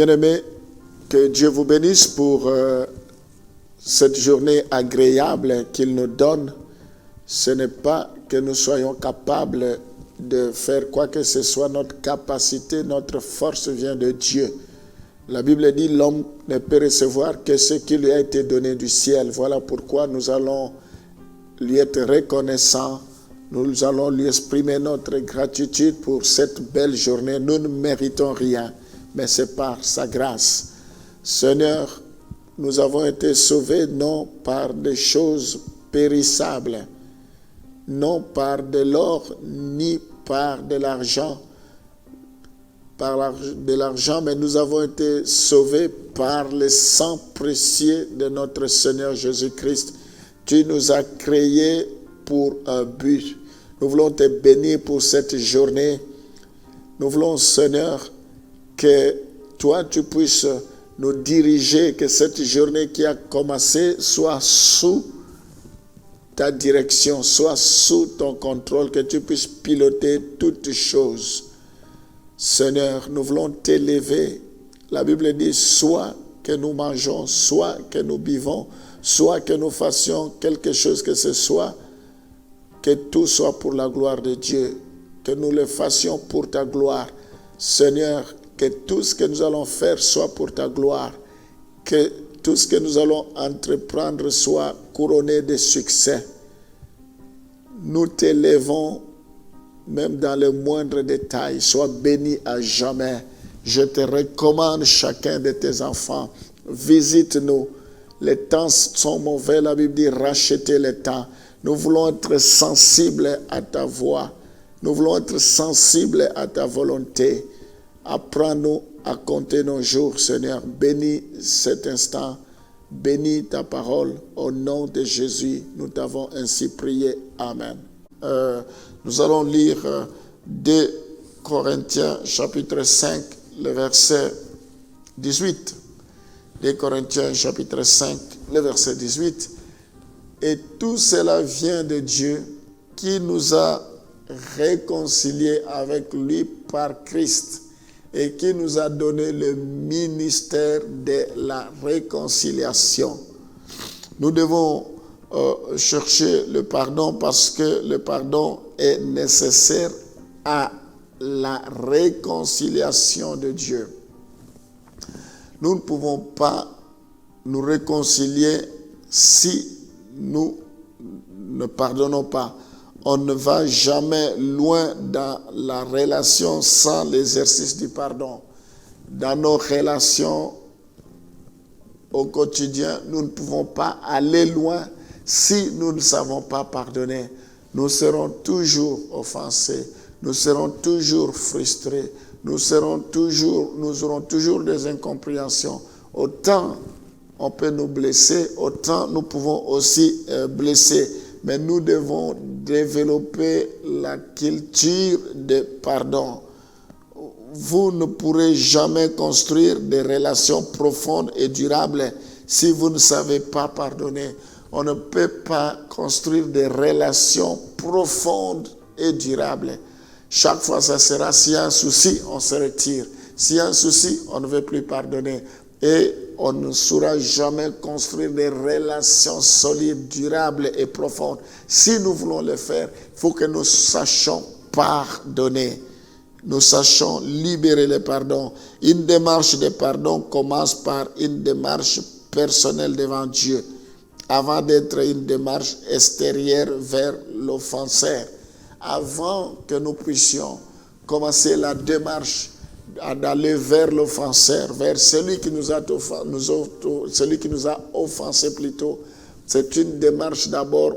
Bien-aimés, que Dieu vous bénisse pour cette journée agréable qu'il nous donne. Ce n'est pas que nous soyons capables de faire quoi que ce soit. Notre capacité, notre force vient de Dieu. La Bible dit l'homme ne peut recevoir que ce qui lui a été donné du ciel. Voilà pourquoi nous allons lui être reconnaissants. Nous allons lui exprimer notre gratitude pour cette belle journée. Nous ne méritons rien, mais c'est par sa grâce. Seigneur, nous avons été sauvés non par des choses périssables, non par de l'or, ni par de l'argent, mais nous avons été sauvés par le sang précieux de notre Seigneur Jésus-Christ. Tu nous as créés pour un but. Nous voulons te bénir pour cette journée. Nous voulons, Seigneur, que toi, tu puisses nous diriger, que cette journée qui a commencé soit sous ta direction, soit sous ton contrôle, que tu puisses piloter toutes choses. Seigneur, nous voulons t'élever. La Bible dit, soit que nous mangeons, soit que nous buvons, soit que nous fassions quelque chose que ce soit, que tout soit pour la gloire de Dieu, que nous le fassions pour ta gloire. Seigneur, que tout ce que nous allons faire soit pour ta gloire, que tout ce que nous allons entreprendre soit couronné de succès. Nous t'élevons, même dans les moindres détails. Sois béni à jamais. Je te recommande chacun de tes enfants. Visite-nous. Les temps sont mauvais. La Bible dit racheter les temps. Nous voulons être sensibles à ta voix. Nous voulons être sensibles à ta volonté. Apprends-nous à compter nos jours, Seigneur. Bénis cet instant. Bénis ta parole. Au nom de Jésus, nous t'avons ainsi prié. Amen. Nous allons lire 2 Corinthiens chapitre 5, le verset 18. 2 Corinthiens chapitre 5, le verset 18. Et tout cela vient de Dieu qui nous a réconciliés avec lui par Christ et qui nous a donné le ministère de la réconciliation. Nous devons chercher le pardon parce que le pardon est nécessaire à la réconciliation de Dieu. Nous ne pouvons pas nous réconcilier si nous ne pardonnons pas. On ne va jamais loin dans la relation sans l'exercice du pardon. Dans nos relations au quotidien, nous ne pouvons pas aller loin si nous ne savons pas pardonner. Nous serons toujours offensés, nous serons toujours frustrés, nous aurons toujours des incompréhensions. Autant on peut nous blesser, autant nous pouvons aussi blesser. Mais nous devons développer la culture de pardon. Vous ne pourrez jamais construire des relations profondes et durables si vous ne savez pas pardonner. On ne peut pas construire des relations profondes et durables. Chaque fois, ça sera, s'il y a un souci, on se retire. S'il y a un souci, on ne veut plus pardonner. Et on ne saura jamais construire des relations solides, durables et profondes. Si nous voulons le faire, il faut que nous sachions pardonner. Nous sachions libérer le pardon. Une démarche de pardon commence par une démarche personnelle devant Dieu, avant d'être une démarche extérieure vers l'offenseur. Avant que nous puissions commencer la démarche d'aller vers l'offenseur, vers celui qui nous a offensé plutôt, c'est une démarche d'abord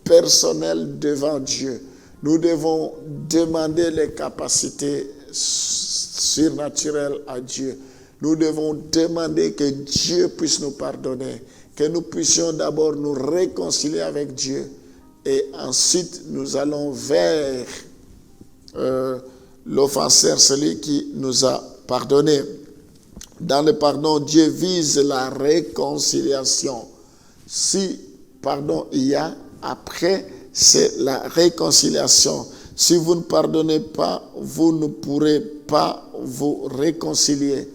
personnelle devant Dieu. Nous devons demander les capacités surnaturelles à Dieu. Nous devons demander que Dieu puisse nous pardonner, que nous puissions d'abord nous réconcilier avec Dieu et ensuite nous allons vers l'offenseur, celui qui nous a pardonné. Dans le pardon, Dieu vise la réconciliation. Si pardon il y a, après c'est la réconciliation. Si vous ne pardonnez pas, vous ne pourrez pas vous réconcilier.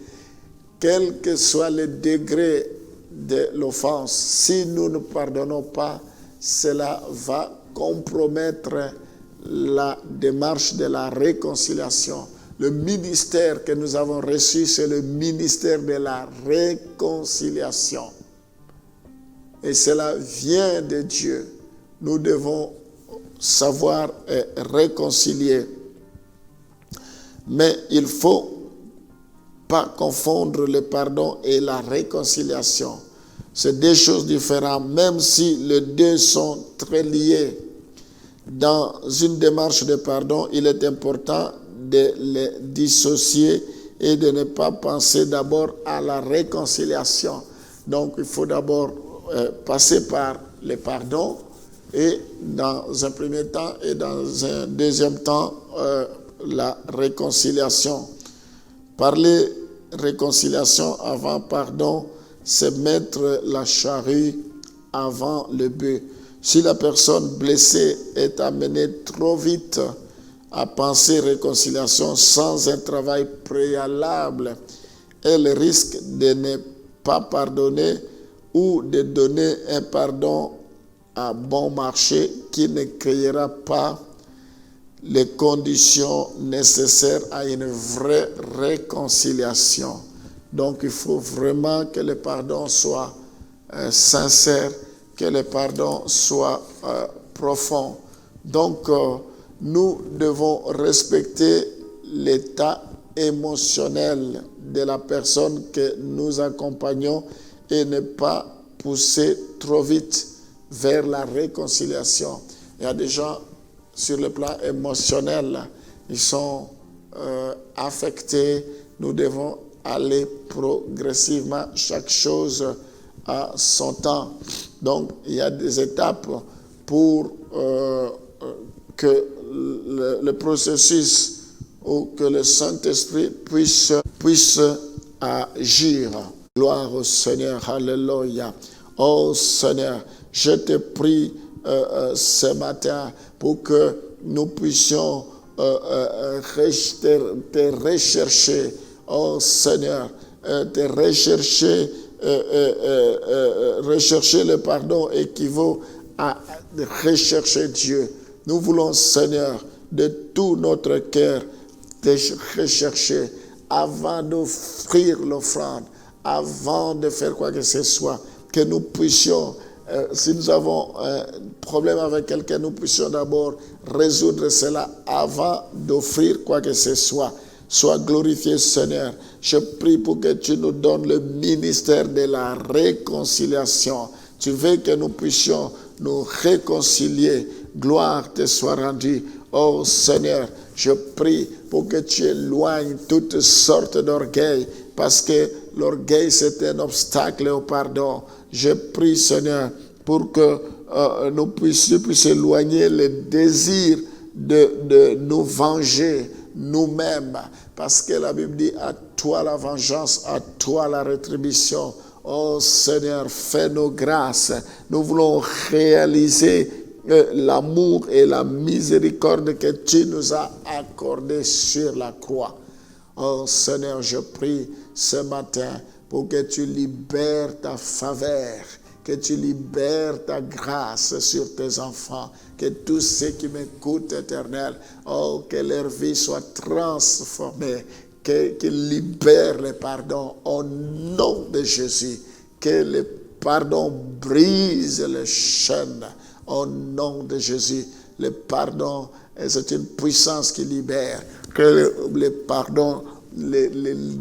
quel que soit le degré de l'offense, si nous ne pardonnons pas, cela va compromettre la démarche de la réconciliation. Le ministère que nous avons reçu, c'est le ministère de la réconciliation. Et cela vient de Dieu. Nous devons savoir réconcilier. Mais il ne faut pas confondre le pardon et la réconciliation. C'est deux choses différentes, même si les deux sont très liés. Dans une démarche de pardon, il est important de les dissocier et de ne pas penser d'abord à la réconciliation. Donc, il faut d'abord passer par le pardon et dans un premier temps et dans un deuxième temps, la réconciliation. Parler réconciliation avant pardon, c'est mettre la charrue avant le bœuf. Si la personne blessée est amenée trop vite à penser réconciliation sans un travail préalable, elle risque de ne pas pardonner ou de donner un pardon à bon marché qui ne créera pas les conditions nécessaires à une vraie réconciliation. Donc il faut vraiment que le pardon soit sincère, que le pardon soit profond. Donc nous devons respecter l'état émotionnel de la personne que nous accompagnons et ne pas pousser trop vite vers la réconciliation. Il y a des gens sur le plan émotionnel, ils sont affectés. Nous devons aller progressivement, chaque chose à son temps. Donc, il y a des étapes pour que le processus ou que le Saint-Esprit puisse agir. Gloire au Seigneur, alléluia. Oh Seigneur, je te prie ce matin pour que nous puissions te rechercher, oh Seigneur, te rechercher. Rechercher le pardon équivaut à rechercher Dieu. Nous voulons, Seigneur, de tout notre cœur, te rechercher avant d'offrir l'offrande, avant de faire quoi que ce soit, que nous puissions, si nous avons un problème avec quelqu'un, nous puissions d'abord résoudre cela avant d'offrir quoi que ce soit. Sois glorifié, Seigneur. Je prie pour que tu nous donnes le ministère de la réconciliation. Tu veux que nous puissions nous réconcilier. Gloire te soit rendue. Oh Seigneur, je prie pour que tu éloignes toutes sortes d'orgueil, parce que l'orgueil, c'est un obstacle au pardon. Je prie, Seigneur, pour que nous puissions éloigner le désir de nous venger nous-mêmes, parce que la Bible dit: à toi la vengeance, à toi la rétribution. Oh Seigneur, fais-nous grâce. Nous voulons réaliser l'amour et la miséricorde que tu nous as accordé sur la croix. Oh Seigneur, je prie ce matin pour que tu libères ta faveur, que tu libères ta grâce sur tes enfants, que tous ceux qui m'écoutent, Éternel, oh, que leur vie soit transformée, qu'ils libèrent le pardon au nom de Jésus, que le pardon brise les chaînes au nom de Jésus. Le pardon, c'est une puissance qui libère, que le pardon les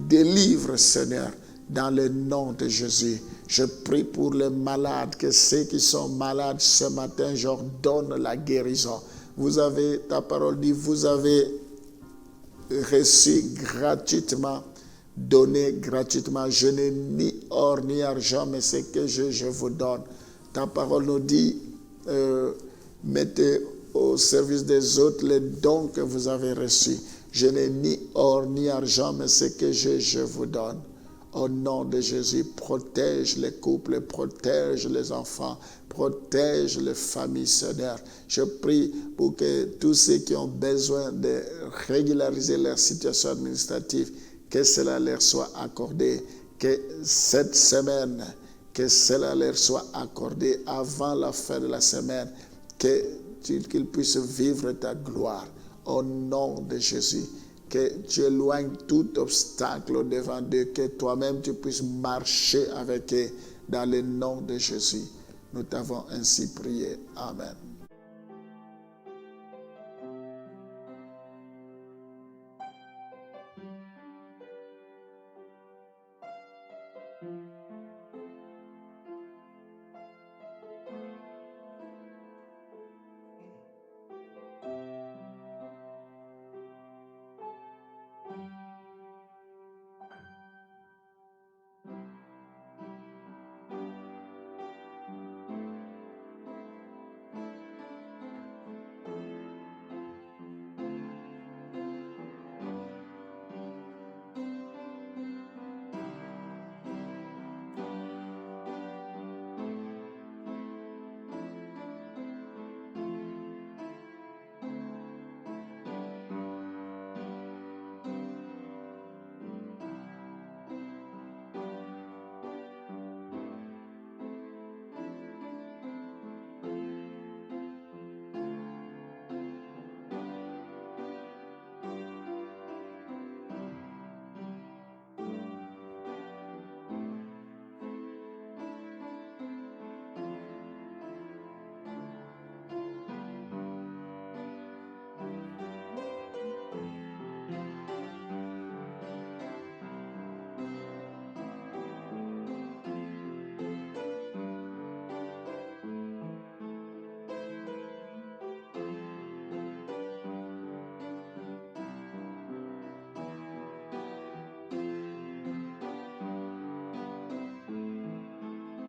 délivre, Seigneur, dans le nom de Jésus. Je prie pour les malades, que ceux qui sont malades ce matin, je leur donne la guérison. Vous avez, ta parole dit, vous avez reçu gratuitement, donné gratuitement. Je n'ai ni or ni argent, mais ce que je vous donne. Ta parole nous dit, mettez au service des autres les dons que vous avez reçus. Je n'ai ni or ni argent, mais ce que je vous donne. Au nom de Jésus, protège les couples, protège les enfants, protège les familles, Seigneur. Je prie pour que tous ceux qui ont besoin de régulariser leur situation administrative, que cela leur soit accordé, que cette semaine, que cela leur soit accordé avant la fin de la semaine, qu'ils puissent vivre ta gloire. Au nom de Jésus, que tu éloignes tout obstacle devant eux, que toi-même tu puisses marcher avec eux dans le nom de Jésus. Nous t'avons ainsi prié. Amen.